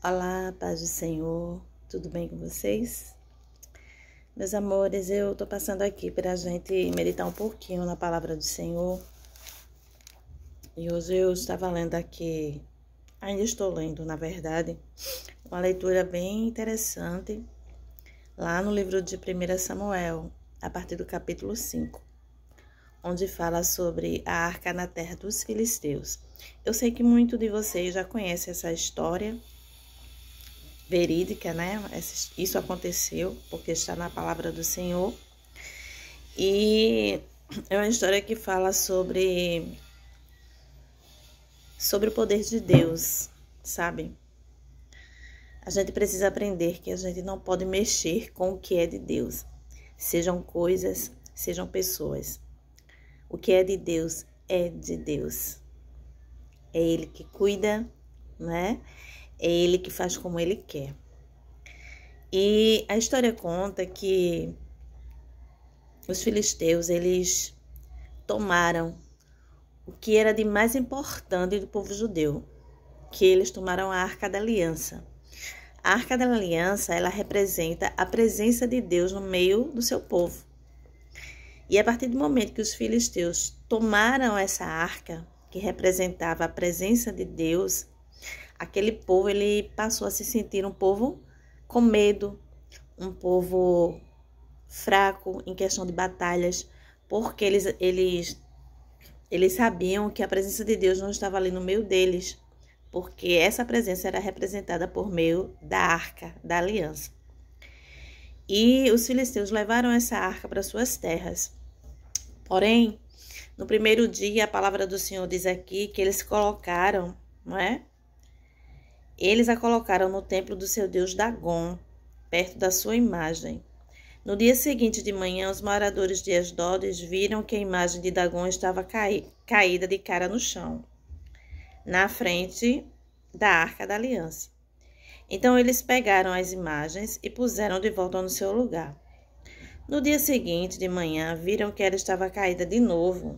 Olá, paz do Senhor, tudo bem com vocês? Meus amores, eu tô passando aqui pra gente meditar um pouquinho na palavra do Senhor. E hoje eu estava lendo aqui, ainda estou lendo, na verdade, uma leitura bem interessante, lá no livro de 1 Samuel, a partir do capítulo 5, onde fala sobre a arca na terra dos filisteus. Eu sei que muito de vocês já conhecem essa história verídica, né? Isso aconteceu porque está na palavra do Senhor. E é uma história que fala sobre o poder de Deus, sabe? A gente precisa aprender que a gente não pode mexer com o que é de Deus. Sejam coisas, sejam pessoas. O que é de Deus é de Deus. É Ele que cuida, né? É Ele que faz como Ele quer. E a história conta que os filisteus, eles tomaram o que era de mais importante do povo judeu, que eles tomaram a Arca da Aliança. A Arca da Aliança, ela representa a presença de Deus no meio do seu povo. E a partir do momento que os filisteus tomaram essa arca, que representava a presença de Deus, aquele povo ele passou a se sentir um povo com medo, um povo fraco em questão de batalhas, porque eles sabiam que a presença de Deus não estava ali no meio deles, porque essa presença era representada por meio da arca da aliança. E os filisteus levaram essa arca para suas terras. Porém, no primeiro dia, a palavra do Senhor diz aqui que eles colocaram, não é? Eles a colocaram no templo do seu deus Dagom, perto da sua imagem. No dia seguinte de manhã, os moradores de Asdod viram que a imagem de Dagom estava caída de cara no chão, na frente da Arca da Aliança. Então, eles pegaram as imagens e puseram de volta no seu lugar. No dia seguinte de manhã, viram que ela estava caída de novo,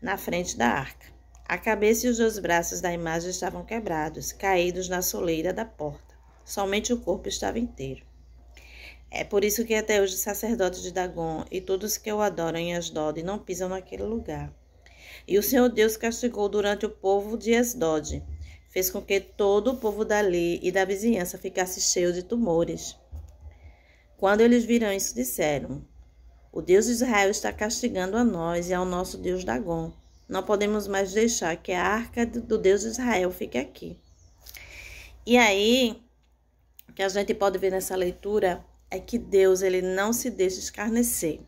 na frente da arca. A cabeça e os dois braços da imagem estavam quebrados, caídos na soleira da porta. Somente o corpo estava inteiro. É por isso que até hoje os sacerdotes de Dagom e todos que o adoram em Asdod não pisam naquele lugar. E o Senhor Deus castigou durante o povo de Asdod. Fez com que todo o povo dali e da vizinhança ficasse cheio de tumores. Quando eles viram isso, disseram: o Deus de Israel está castigando a nós e ao nosso Deus Dagom. Não podemos mais deixar que a arca do Deus de Israel fique aqui. E aí, o que a gente pode ver nessa leitura é que Deus ele não se deixa escarnecer,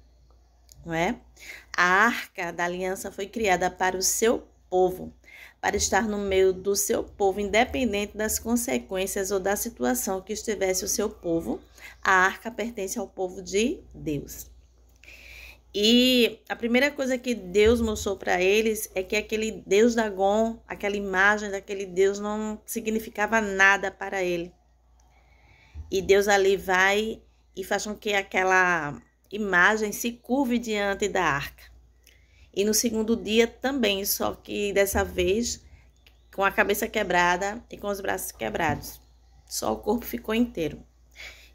não é? A arca da aliança foi criada para o seu povo, para estar no meio do seu povo, independente das consequências ou da situação que estivesse o seu povo. A arca pertence ao povo de Deus. E a primeira coisa que Deus mostrou para eles é que aquele Deus Dagom, aquela imagem daquele Deus não significava nada para ele. E Deus ali vai e faz com que aquela imagem se curve diante da arca. E no segundo dia também, só que dessa vez com a cabeça quebrada e com os braços quebrados. Só o corpo ficou inteiro.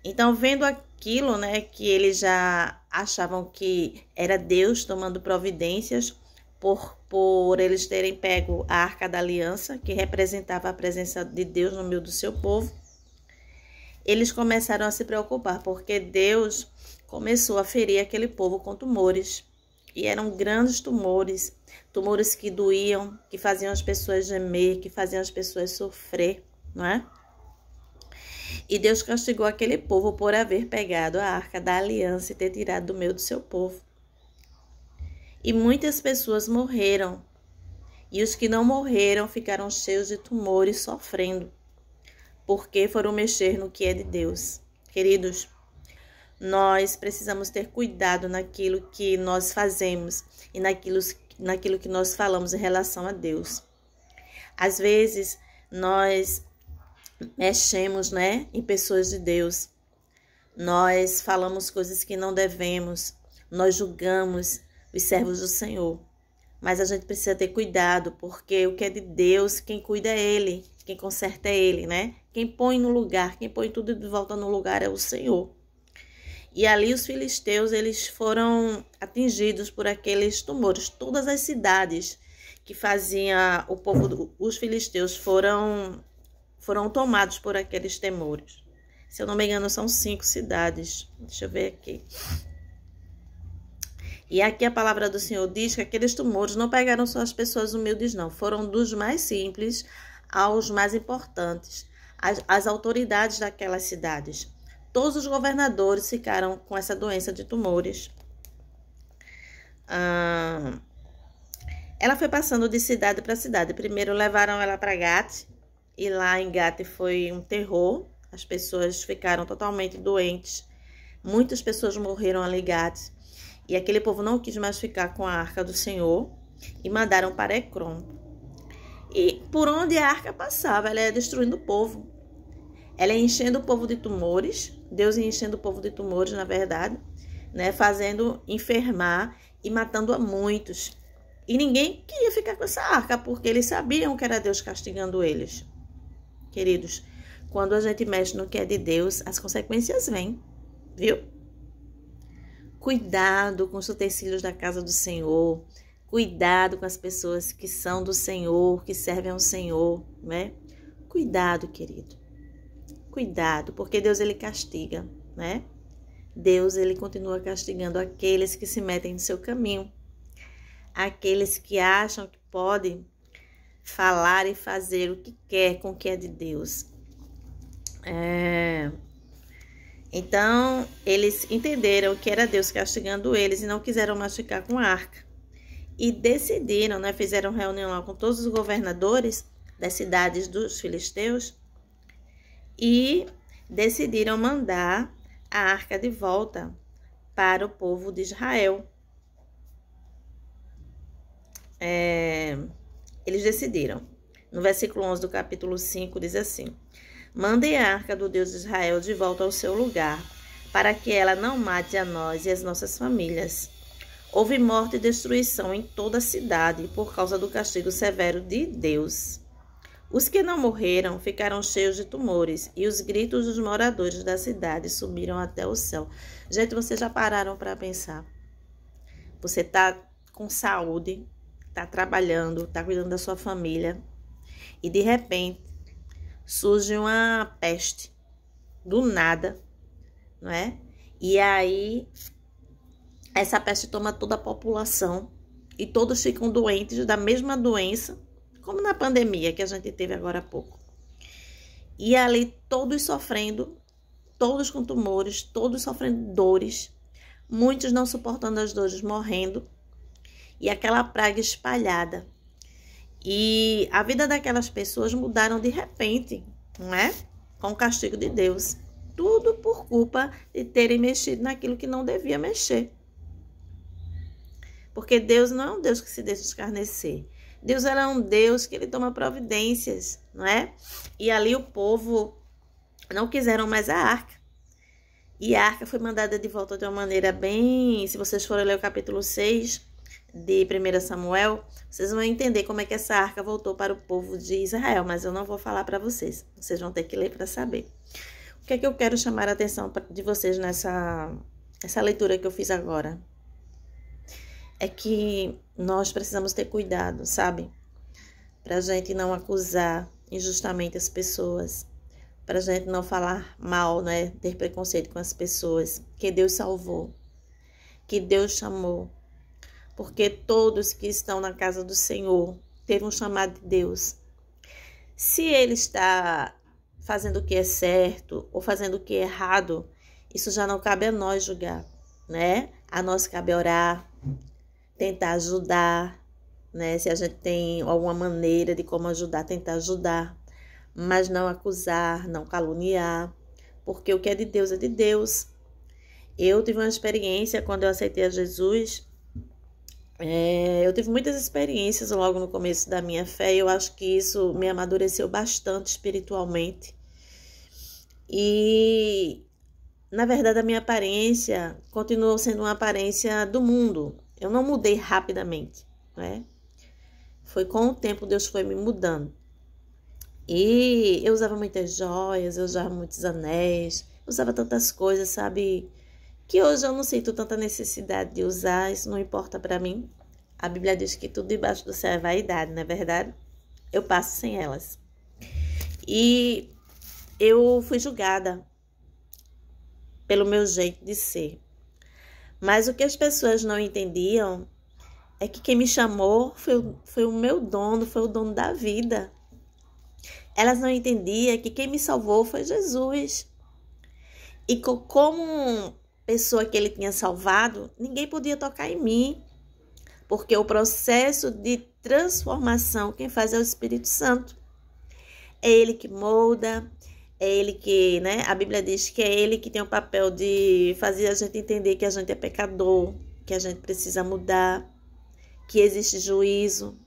Então, vendo aquilo, né, que eles já achavam que era Deus tomando providências por eles terem pego a Arca da Aliança, que representava a presença de Deus no meio do seu povo, eles começaram a se preocupar, porque Deus começou a ferir aquele povo com tumores. E eram grandes tumores, tumores que doíam, que faziam as pessoas gemer, que faziam as pessoas sofrer, não é? E Deus castigou aquele povo por haver pegado a Arca da Aliança e ter tirado do meio do seu povo. E muitas pessoas morreram. E os que não morreram ficaram cheios de tumores, sofrendo, porque foram mexer no que é de Deus. Queridos, nós precisamos ter cuidado naquilo que nós fazemos e naquilo que nós falamos em relação a Deus. Às vezes, nós mexemos, né, em pessoas de Deus. Nós falamos coisas que não devemos. Nós julgamos os servos do Senhor. Mas a gente precisa ter cuidado, porque o que é de Deus, quem cuida é Ele. Quem conserta é Ele, né? Quem põe no lugar, quem põe tudo de volta no lugar é o Senhor. E ali os filisteus, eles foram atingidos por aqueles tumores. Todas as cidades que fazia o povo, os filisteus, foram tomados por aqueles temores. Se eu não me engano, são 5 cidades. Deixa eu ver aqui. E aqui a palavra do Senhor diz que aqueles tumores não pegaram só as pessoas humildes, não. Foram dos mais simples aos mais importantes. As autoridades daquelas cidades. Todos os governadores ficaram com essa doença de tumores. Ela foi passando de cidade para cidade. Primeiro levaram ela para Gate. E lá em Gate foi um terror. As pessoas ficaram totalmente doentes. Muitas pessoas morreram ali em Gate. E aquele povo não quis mais ficar com a arca do Senhor. E mandaram para Ecrom. E por onde a arca passava, ela ia destruindo o povo. Ela ia enchendo o povo de tumores. Deus ia enchendo o povo de tumores, na verdade. Né? Fazendo enfermar e matando a muitos. E ninguém queria ficar com essa arca, porque eles sabiam que era Deus castigando eles. Queridos, quando a gente mexe no que é de Deus, as consequências vêm, viu? Cuidado com os utensílios da casa do Senhor. Cuidado com as pessoas que são do Senhor, que servem ao Senhor, né? Cuidado, querido. Cuidado, porque Deus, ele castiga, né? Deus, ele continua castigando aqueles que se metem no seu caminho. Aqueles que acham que podem falar e fazer o que quer com o que é de Deus. Então, eles entenderam que era Deus castigando eles e não quiseram mais ficar com a arca. E decidiram, né, fizeram reunião lá com todos os governadores das cidades dos filisteus e decidiram mandar a arca de volta para o povo de Israel. Eles decidiram. No versículo 11 do capítulo 5 diz assim: mandem a arca do Deus de Israel de volta ao seu lugar, para que ela não mate a nós e as nossas famílias. Houve morte e destruição em toda a cidade por causa do castigo severo de Deus. Os que não morreram ficaram cheios de tumores e os gritos dos moradores da cidade subiram até o céu. Gente, vocês já pararam para pensar? Você está com saúde, está trabalhando, está cuidando da sua família e de repente surge uma peste do nada, não é? E aí essa peste toma toda a população e todos ficam doentes da mesma doença, como na pandemia que a gente teve agora há pouco. E ali todos sofrendo, todos com tumores, todos sofrendo dores, muitos não suportando as dores, morrendo, e aquela praga espalhada. E a vida daquelas pessoas mudaram de repente, não é? Com o castigo de Deus. Tudo por culpa de terem mexido naquilo que não devia mexer. Porque Deus não é um Deus que se deixa escarnecer. Deus é um Deus que ele toma providências, não é? E ali o povo não quiseram mais a arca. E a arca foi mandada de volta de uma maneira bem... Se vocês forem ler o capítulo 6 de 1 Samuel, vocês vão entender como é que essa arca voltou para o povo de Israel. Mas eu não vou falar para vocês. Vocês vão ter que ler para saber. O que é que eu quero chamar a atenção de vocês nessa leitura que eu fiz agora? É que nós precisamos ter cuidado, sabe? Pra gente não acusar injustamente as pessoas. Pra gente não falar mal, né? Ter preconceito com as pessoas. Que Deus salvou. Que Deus chamou. Porque todos que estão na casa do Senhor teve um chamado de Deus. Se ele está fazendo o que é certo ou fazendo o que é errado, isso já não cabe a nós julgar, né? A nós cabe orar, tentar ajudar, né? Se a gente tem alguma maneira de como ajudar, tentar ajudar. Mas não acusar, não caluniar. Porque o que é de Deus é de Deus. Eu tive uma experiência quando eu aceitei a Jesus. Eu tive muitas experiências logo no começo da minha fé. E eu acho que isso me amadureceu bastante espiritualmente. E, na verdade, a minha aparência continuou sendo uma aparência do mundo. Eu não mudei rapidamente, né? Foi com o tempo Deus foi me mudando. E eu usava muitas joias, eu usava muitos anéis, eu usava tantas coisas, sabe? Que hoje eu não sinto tanta necessidade de usar, isso não importa pra mim. A Bíblia diz que tudo debaixo do céu é vaidade, não é verdade? Eu passo sem elas. E eu fui julgada pelo meu jeito de ser. Mas o que as pessoas não entendiam é que quem me chamou foi o meu dono, foi o dono da vida. Elas não entendiam que quem me salvou foi Jesus. E como pessoa que ele tinha salvado, ninguém podia tocar em mim. Porque o processo de transformação, quem faz é o Espírito Santo. É ele que molda, é ele que, né? A Bíblia diz que é ele que tem o papel de fazer a gente entender que a gente é pecador, que a gente precisa mudar, que existe juízo.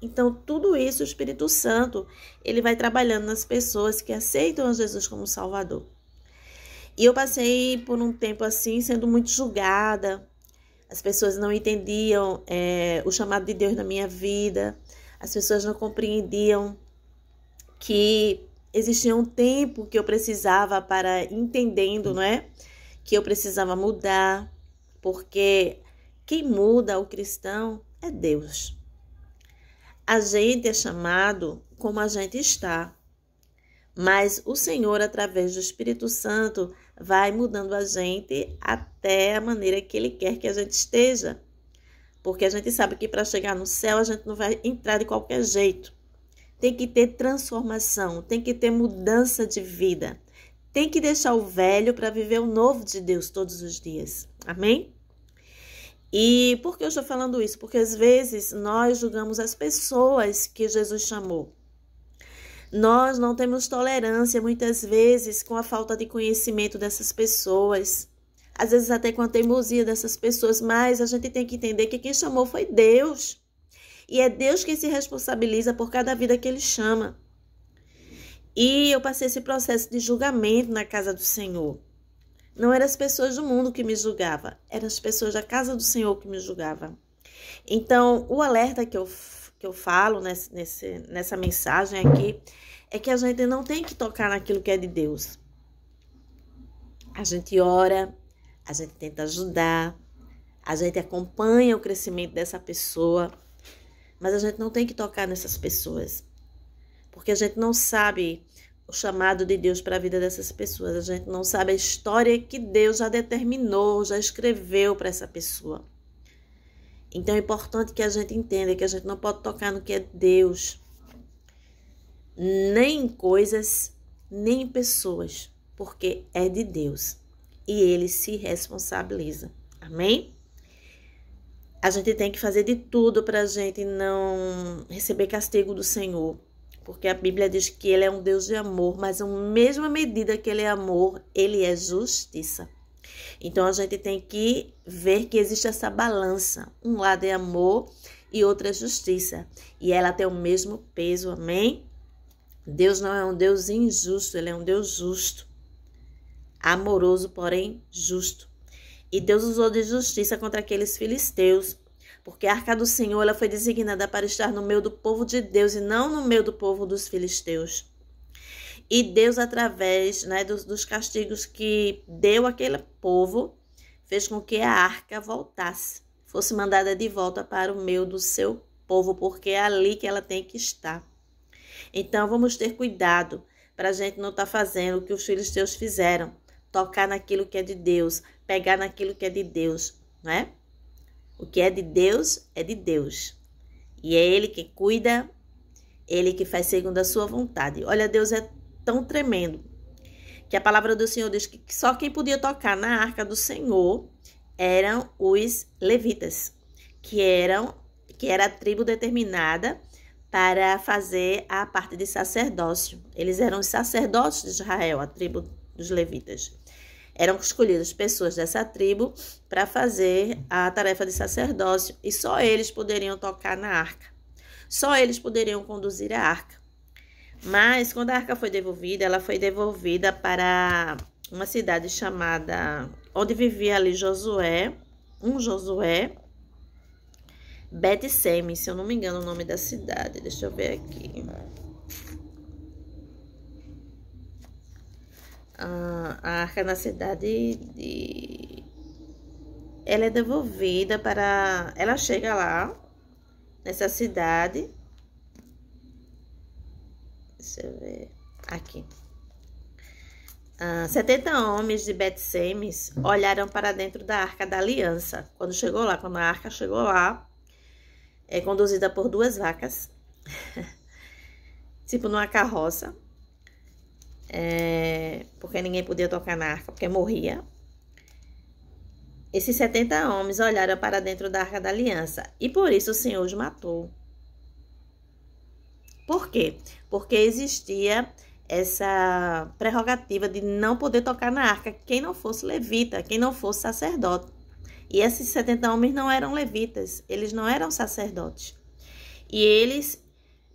Então, tudo isso, o Espírito Santo, ele vai trabalhando nas pessoas que aceitam Jesus como Salvador. E eu passei por um tempo assim, sendo muito julgada. As pessoas não entendiam o chamado de Deus na minha vida. As pessoas não compreendiam que existia um tempo que eu precisava para entendendo, não é? Que eu precisava mudar, porque quem muda o cristão é Deus. A gente é chamado como a gente está, mas o Senhor, através do Espírito Santo, vai mudando a gente até a maneira que Ele quer que a gente esteja. Porque a gente sabe que para chegar no céu, a gente não vai entrar de qualquer jeito. Tem que ter transformação, tem que ter mudança de vida. Tem que deixar o velho para viver o novo de Deus todos os dias. Amém? E por que eu estou falando isso? Porque às vezes nós julgamos as pessoas que Jesus chamou. Nós não temos tolerância muitas vezes com a falta de conhecimento dessas pessoas. Às vezes até com a teimosia dessas pessoas, mas a gente tem que entender que quem chamou foi Deus. E é Deus quem se responsabiliza por cada vida que Ele chama. E eu passei esse processo de julgamento na casa do Senhor. Não eram as pessoas do mundo que me julgavam, eram as pessoas da casa do Senhor que me julgavam. Então, o alerta que eu falo nessa mensagem aqui é que a gente não tem que tocar naquilo que é de Deus. A gente ora, a gente tenta ajudar, a gente acompanha o crescimento dessa pessoa, mas a gente não tem que tocar nessas pessoas, porque a gente não sabe o chamado de Deus para a vida dessas pessoas, a gente não sabe a história que Deus já determinou, já escreveu para essa pessoa. Então é importante que a gente entenda que a gente não pode tocar no que é Deus, nem em coisas, nem em pessoas, porque é de Deus e Ele se responsabiliza. Amém? A gente tem que fazer de tudo para a gente não receber castigo do Senhor, porque a Bíblia diz que Ele é um Deus de amor, mas à mesma medida que Ele é amor, Ele é justiça. Então, a gente tem que ver que existe essa balança. Um lado é amor e outro é justiça. E ela tem o mesmo peso, amém? Deus não é um Deus injusto, Ele é um Deus justo. Amoroso, porém justo. E Deus usou de justiça contra aqueles filisteus, porque a arca do Senhor ela foi designada para estar no meio do povo de Deus e não no meio do povo dos filisteus. E Deus, através dos castigos que deu àquele povo, fez com que a arca voltasse, fosse mandada de volta para o meio do seu povo, porque é ali que ela tem que estar. Então, vamos ter cuidado para a gente não estar fazendo o que os filisteus fizeram, tocar naquilo que é de Deus, pegar naquilo que é de Deus, não é? O que é de Deus é de Deus. E é Ele que cuida, Ele que faz segundo a sua vontade. Olha, Deus é tão tremendo que a palavra do Senhor diz que só quem podia tocar na arca do Senhor eram os levitas, que era a tribo determinada para fazer a parte de sacerdócio. Eles eram os sacerdotes de Israel, a tribo dos levitas. Eram escolhidas pessoas dessa tribo para fazer a tarefa de sacerdócio e só eles poderiam tocar na arca. Só eles poderiam conduzir a arca. Mas quando a arca foi devolvida, ela foi devolvida para uma cidade chamada, onde vivia ali Josué, Bet-Semes, se eu não me engano o nome da cidade. Deixa eu ver aqui. a arca na cidade ela é devolvida para... Ela chega lá, nessa cidade. Deixa eu ver. Aqui. 70 homens de Bet-Semes olharam para dentro da Arca da Aliança. Quando a arca chegou lá, é conduzida por 2 vacas, tipo numa carroça, porque ninguém podia tocar na arca, porque morria. Esses 70 homens olharam para dentro da Arca da Aliança, e por isso o Senhor os matou. Por quê? Porque existia essa prerrogativa de não poder tocar na arca quem não fosse levita, quem não fosse sacerdote. E esses 70 homens não eram levitas, eles não eram sacerdotes. E eles,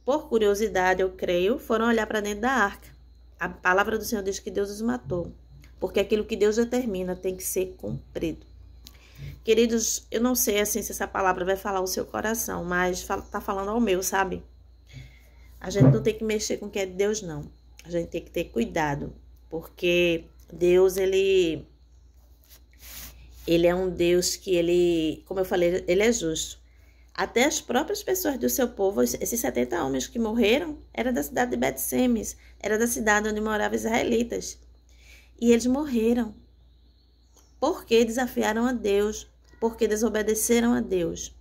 por curiosidade, eu creio, foram olhar para dentro da arca. A palavra do Senhor diz que Deus os matou, porque aquilo que Deus determina tem que ser cumprido. Queridos, eu não sei assim se essa palavra vai falar ao seu coração, mas tá falando ao meu, sabe? A gente não tem que mexer com o que é de Deus, não. A gente tem que ter cuidado, porque Deus, ele é um Deus que como eu falei, ele é justo. Até as próprias pessoas do seu povo, esses 70 homens que morreram, era da cidade de Bet-Semes, era da cidade onde moravam israelitas. E eles morreram, porque desafiaram a Deus, porque desobedeceram a Deus.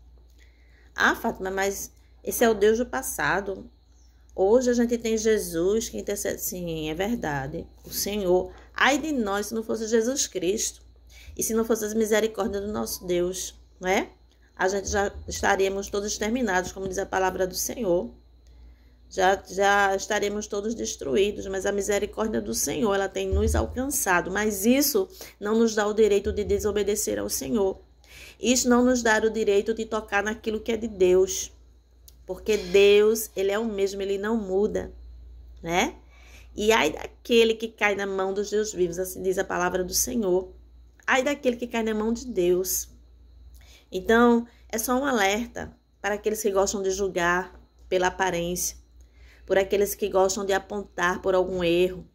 Ah, Fátima, mas esse é o Deus do passado. Hoje a gente tem Jesus que intercede. Sim, é verdade. O Senhor. Ai de nós se não fosse Jesus Cristo. E se não fosse as misericórdias do nosso Deus, não é? A gente já estaríamos todos exterminados, como diz a palavra do Senhor. Já estaríamos todos destruídos. Mas a misericórdia do Senhor, ela tem nos alcançado. Mas isso não nos dá o direito de desobedecer ao Senhor. Isso não nos dá o direito de tocar naquilo que é de Deus. Porque Deus, ele é o mesmo, ele não muda, né? E ai daquele que cai na mão dos Deus vivos, assim diz a palavra do Senhor. Ai daquele que cai na mão de Deus. Então, é só um alerta para aqueles que gostam de julgar pela aparência, por aqueles que gostam de apontar por algum erro,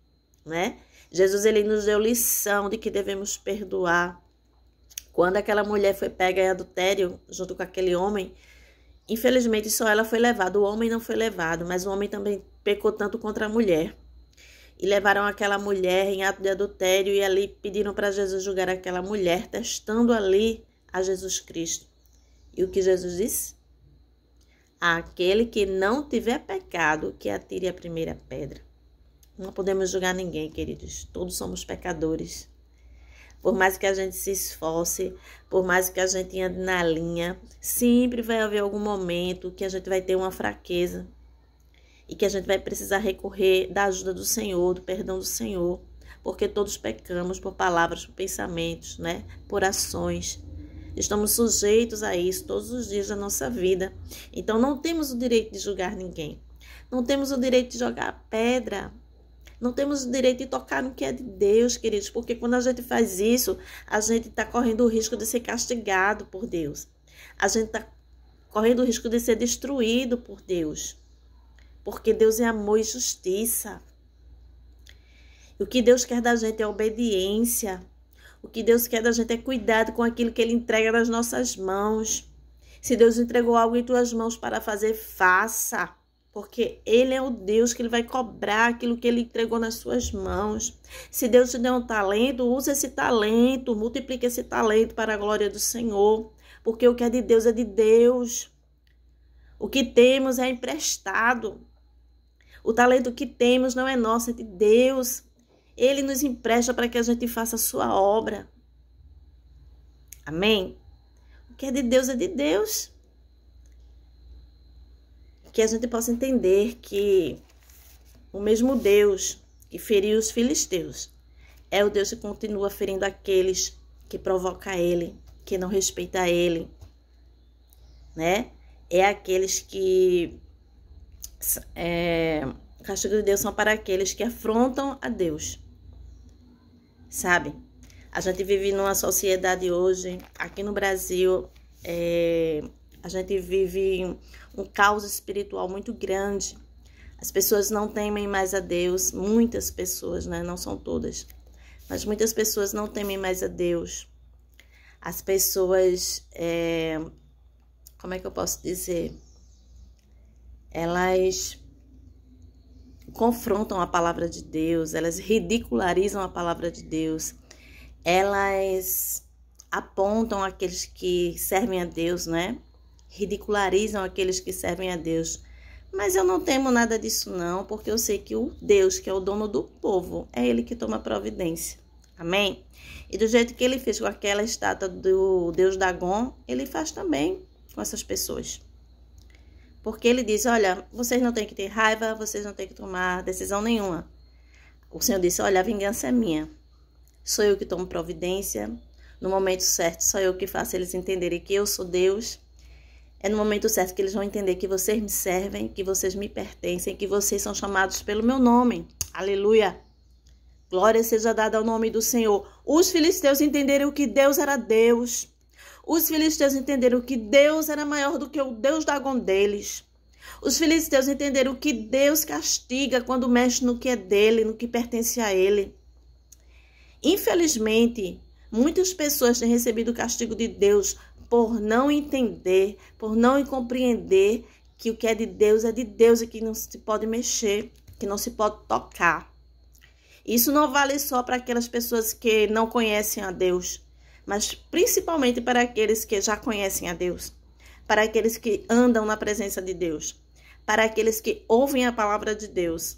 né? Jesus, ele nos deu lição de que devemos perdoar. Quando aquela mulher foi pega em adultério junto com aquele homem, infelizmente, só ela foi levada, o homem não foi levado, mas o homem também pecou tanto contra a mulher. E levaram aquela mulher em ato de adultério e ali pediram para Jesus julgar aquela mulher, testando ali a Jesus Cristo. E o que Jesus disse? Aquele que não tiver pecado, que atire a primeira pedra. Não podemos julgar ninguém, queridos. Todos somos pecadores. Por mais que a gente se esforce, por mais que a gente ande na linha, sempre vai haver algum momento que a gente vai ter uma fraqueza e que a gente vai precisar recorrer da ajuda do Senhor, do perdão do Senhor, porque todos pecamos por palavras, por pensamentos, né? Por ações. Estamos sujeitos a isso todos os dias da nossa vida. Então não temos o direito de julgar ninguém. Não temos o direito de jogar pedra. Não temos o direito de tocar no que é de Deus, queridos, porque quando a gente faz isso, a gente está correndo o risco de ser castigado por Deus. A gente está correndo o risco de ser destruído por Deus, porque Deus é amor e justiça. O que Deus quer da gente é obediência. O que Deus quer da gente é cuidado com aquilo que Ele entrega nas nossas mãos. Se Deus entregou algo em tuas mãos para fazer, faça. Porque Ele é o Deus que Ele vai cobrar aquilo que Ele entregou nas suas mãos. Se Deus te deu um talento, use esse talento, multiplique esse talento para a glória do Senhor. Porque o que é de Deus é de Deus. O que temos é emprestado. O talento que temos não é nosso, é de Deus. Ele nos empresta para que a gente faça a sua obra. Amém? O que é de Deus é de Deus. Que a gente possa entender que o mesmo Deus que feriu os filisteus é o Deus que continua ferindo aqueles que provocam Ele, que não respeitam Ele, né? É aqueles que... o castigo de Deus são para aqueles que afrontam a Deus, sabe? A gente vive numa sociedade hoje, aqui no Brasil, a gente vive um caos espiritual muito grande. As pessoas não temem mais a Deus, muitas pessoas, né? Não são todas. Mas muitas pessoas não temem mais a Deus. As pessoas, como é que eu posso dizer? Elas confrontam a palavra de Deus, elas ridicularizam a palavra de Deus, elas apontam aqueles que servem a Deus, né? Ridicularizam aqueles que servem a Deus. Mas eu não temo nada disso não, porque eu sei que o Deus, que é o dono do povo, é Ele que toma providência. Amém? E do jeito que Ele fez com aquela estátua do Deus Dagon, Ele faz também com essas pessoas. Porque Ele diz, olha, vocês não têm que ter raiva, vocês não têm que tomar decisão nenhuma. O Senhor disse, olha, a vingança é minha. Sou eu que tomo providência. No momento certo, sou eu que faço eles entenderem que eu sou Deus. É no momento certo que eles vão entender que vocês me servem, que vocês me pertencem, que vocês são chamados pelo meu nome. Aleluia! Glória seja dada ao nome do Senhor. Os filisteus entenderam que Deus era Deus. Os filisteus entenderam que Deus era maior do que o Deus Dagon deles. Os filisteus entenderam que Deus castiga quando mexe no que é dele, no que pertence a ele. Infelizmente, muitas pessoas têm recebido o castigo de Deus por não entender, por não compreender que o que é de Deus e que não se pode mexer, que não se pode tocar. Isso não vale só para aquelas pessoas que não conhecem a Deus, mas principalmente para aqueles que já conhecem a Deus, para aqueles que andam na presença de Deus, para aqueles que ouvem a palavra de Deus,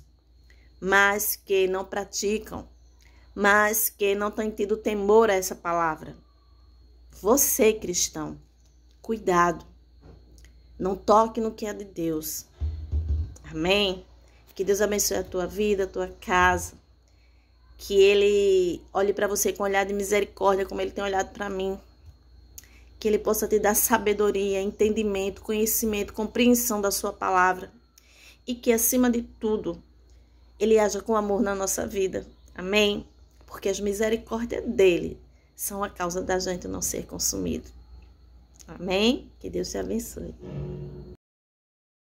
mas que não praticam, mas que não têm tido temor a essa palavra. Você, cristão, cuidado. Não toque no que é de Deus. Amém? Que Deus abençoe a tua vida, a tua casa. Que Ele olhe para você com um olhar de misericórdia, como Ele tem olhado para mim. Que Ele possa te dar sabedoria, entendimento, conhecimento, compreensão da sua palavra. E que, acima de tudo, Ele haja com amor na nossa vida. Amém? Porque as misericórdias dEle são a causa da gente não ser consumido. Amém? Que Deus te abençoe.